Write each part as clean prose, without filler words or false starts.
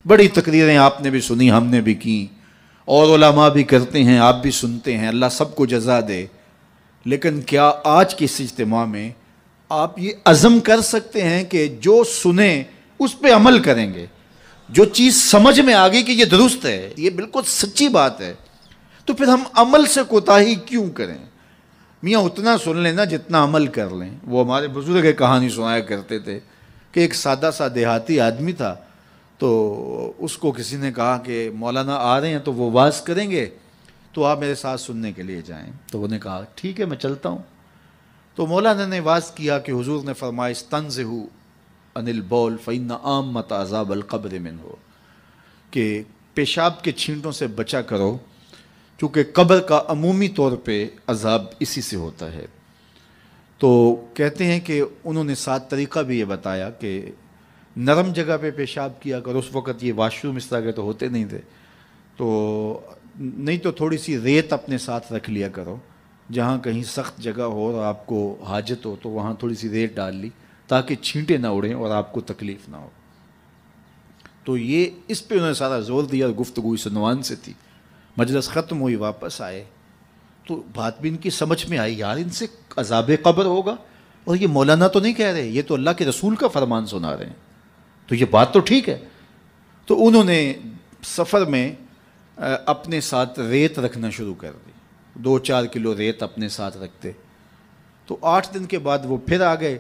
بڑی تقریریں آپ نے بھی سنی، ہم نے بھی کی، اور علماء بھی کرتے ہیں، آپ بھی سنتے ہیں، اللہ سب کو جزا دے۔ لیکن کیا آج کے اس اجتماع میں آپ یہ عزم کر سکتے ہیں کہ جو سنیں اس پہ عمل کریں گے؟ جو چیز سمجھ میں آ گئی کہ یہ درست ہے، یہ بالکل سچی بات ہے، تو پھر ہم عمل سے کوتاہی کیوں کریں؟ میاں اتنا سن لیں نا جتنا عمل کر لیں۔ وہ ہمارے بزرگ ایک کہانی سنایا کرتے تھے کہ ایک سادہ سا دیہاتی آدمی تھا، تو اس کو کسی نے کہا کہ مولانا آ رہے ہیں تو وہ واز کریں گے، تو آپ میرے ساتھ سننے کے لیے جائیں۔ تو انہوں نے کہا ٹھیک ہے میں چلتا ہوں۔ تو مولانا نے واز کیا کہ حضور نے فرمایا استنزہوا عن البول فإن عامۃ عذاب القبر منہ، کہ پیشاب کے چھینٹوں سے بچا کرو کیونکہ قبر کا عمومی طور پہ عذاب اسی سے ہوتا ہے۔ تو کہتے ہیں کہ انہوں نے ساتھ طریقہ بھی یہ بتایا کہ نرم جگہ پہ پیشاب کیا کرو۔ اس وقت یہ واش روم اس طرح کے تو ہوتے نہیں تھے، تو نہیں تو تھوڑی سی ریت اپنے ساتھ رکھ لیا کرو، جہاں کہیں سخت جگہ ہو اور آپ کو حاجت ہو تو وہاں تھوڑی سی ریت ڈال لی تاکہ چھینٹے نہ اڑیں اور آپ کو تکلیف نہ ہو۔ تو یہ اس پہ انہوں نے سارا زور دیا، اور گفتگو اس عنوان سے تھی۔ مجلس ختم ہوئی، واپس آئے تو بات بھی ان کی سمجھ میں آئی، یار ان سے عذاب قبر ہوگا، اور یہ مولانا تو نہیں کہہ رہے، یہ تو اللہ کے رسول کا فرمان سنا رہے ہیں، تو یہ بات تو ٹھیک ہے۔ تو انہوں نے سفر میں اپنے ساتھ ریت رکھنا شروع کر دی، 2-4 کلو ریت اپنے ساتھ رکھتے۔ تو 8 دن کے بعد وہ پھر آ گئے،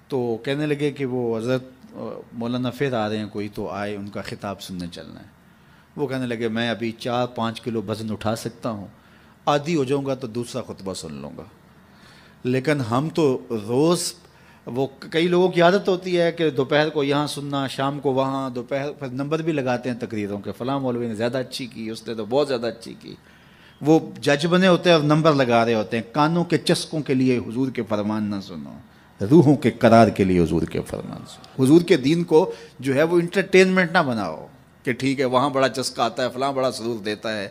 تو کہنے لگے کہ وہ حضرت مولانا پھر آ رہے ہیں کوئی، تو آئے ان کا خطاب سننے چلنا ہے۔ وہ کہنے لگے میں ابھی 4-5 کلو وزن اٹھا سکتا ہوں، عادی ہو جاؤں گا تو دوسرا خطبہ سن لوں گا، لیکن ہم تو روز، وہ کئی لوگوں کی عادت ہوتی ہے کہ دوپہر کو یہاں سننا، شام کو وہاں، دوپہر پھر نمبر بھی لگاتے ہیں تقریروں کے، فلاں مولوی نے زیادہ اچھی کی، اس نے تو بہت زیادہ اچھی کی۔ وہ جج بنے ہوتے ہیں اور نمبر لگا رہے ہوتے ہیں۔ کانوں کے چسکوں کے لیے حضور کے فرمان نہ سنو، روحوں کے قرار کے لیے حضور کے فرمان سنو۔ حضور کے دین کو جو ہے وہ انٹرٹینمنٹ نہ بناؤ کہ ٹھیک ہے وہاں بڑا چسکا آتا ہے، فلاں بڑا سرور دیتا ہے،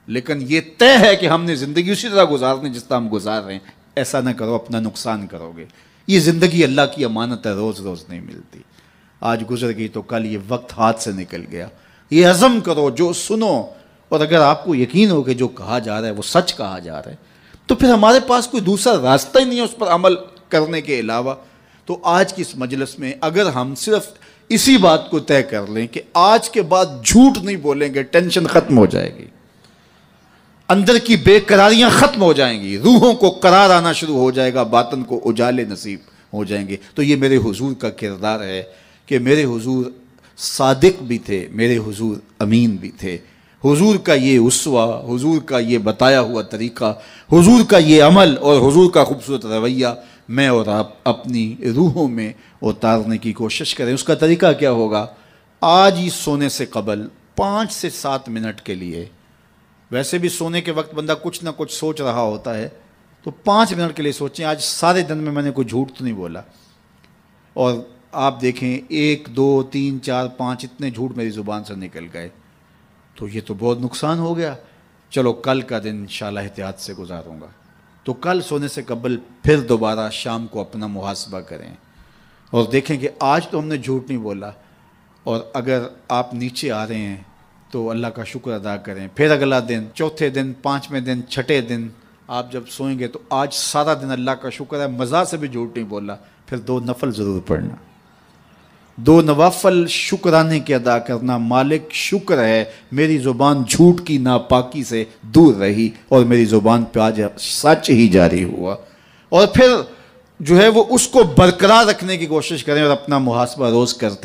لیکن یہ طے ہے کہ ہم نے زندگی اسی طرح گزارنی جس طرح ہم گزار رہے ہیں۔ ایسا نہ کرو، اپنا نقصان کرو گے۔ یہ زندگی اللہ کی امانت ہے، روز روز نہیں ملتی، آج گزر گئی تو کل یہ وقت ہاتھ سے نکل گیا۔ یہ عزم کرو، جو سنو، اور اگر آپ کو یقین ہو کہ جو کہا جا رہا ہے وہ سچ کہا جا رہا ہے تو پھر ہمارے پاس کوئی دوسرا راستہ ہی نہیں ہے اس پر عمل کرنے کے علاوہ۔ تو آج کی اس مجلس میں اگر ہم صرف اسی بات کو طے کر لیں کہ آج کے بعد جھوٹ نہیں بولیں گے، ٹینشن ختم ہو جائے گی، اندر کی بے قراریاں ختم ہو جائیں گی، روحوں کو قرار آنا شروع ہو جائے گا، باطن کو اجالے نصیب ہو جائیں گے۔ تو یہ میرے حضور کا کردار ہے کہ میرے حضور صادق بھی تھے، میرے حضور امین بھی تھے۔ حضور کا یہ اسوہ، حضور کا یہ بتایا ہوا طریقہ، حضور کا یہ عمل اور حضور کا خوبصورت رویہ میں اور آپ اپنی روحوں میں اتارنے کی کوشش کریں۔ اس کا طریقہ کیا ہوگا؟ آج ہی سونے سے قبل 5 سے 7 منٹ کے لیے، ویسے بھی سونے کے وقت بندہ کچھ نہ کچھ سوچ رہا ہوتا ہے، تو 5 منٹ کے لیے سوچیں آج سارے دن میں نے کوئی جھوٹ تو نہیں بولا، اور آپ دیکھیں 1 2 3 4 5 اتنے جھوٹ میری زبان سے نکل گئے، تو یہ تو بہت نقصان ہو گیا۔ چلو کل کا دن انشاءاللہ احتیاط سے گزاروں گا۔ تو کل سونے سے قبل پھر دوبارہ شام کو اپنا محاسبہ کریں اور دیکھیں کہ آج تو ہم نے جھوٹ نہیں بولا، اور اگر آپ نیچے آ رہے ہیں تو اللہ کا شکر ادا کریں۔ پھر اگلا دن، چوتھے دن، 5ویں دن، 6ٹھے دن آپ جب سوئیں گے تو آج سارا دن اللہ کا شکر ہے مزہ سے بھی جھوٹ نہیں بولا، پھر 2 نفل ضرور پڑھنا، 2 نوافل شکرانے کے ادا کرنا۔ مالک شکر ہے میری زبان جھوٹ کی ناپاکی سے دور رہی اور میری زبان پہ آج سچ ہی جاری ہوا، اور پھر جو ہے وہ اس کو برقرار رکھنے کی کوشش کریں اور اپنا محاسبہ روز کرتے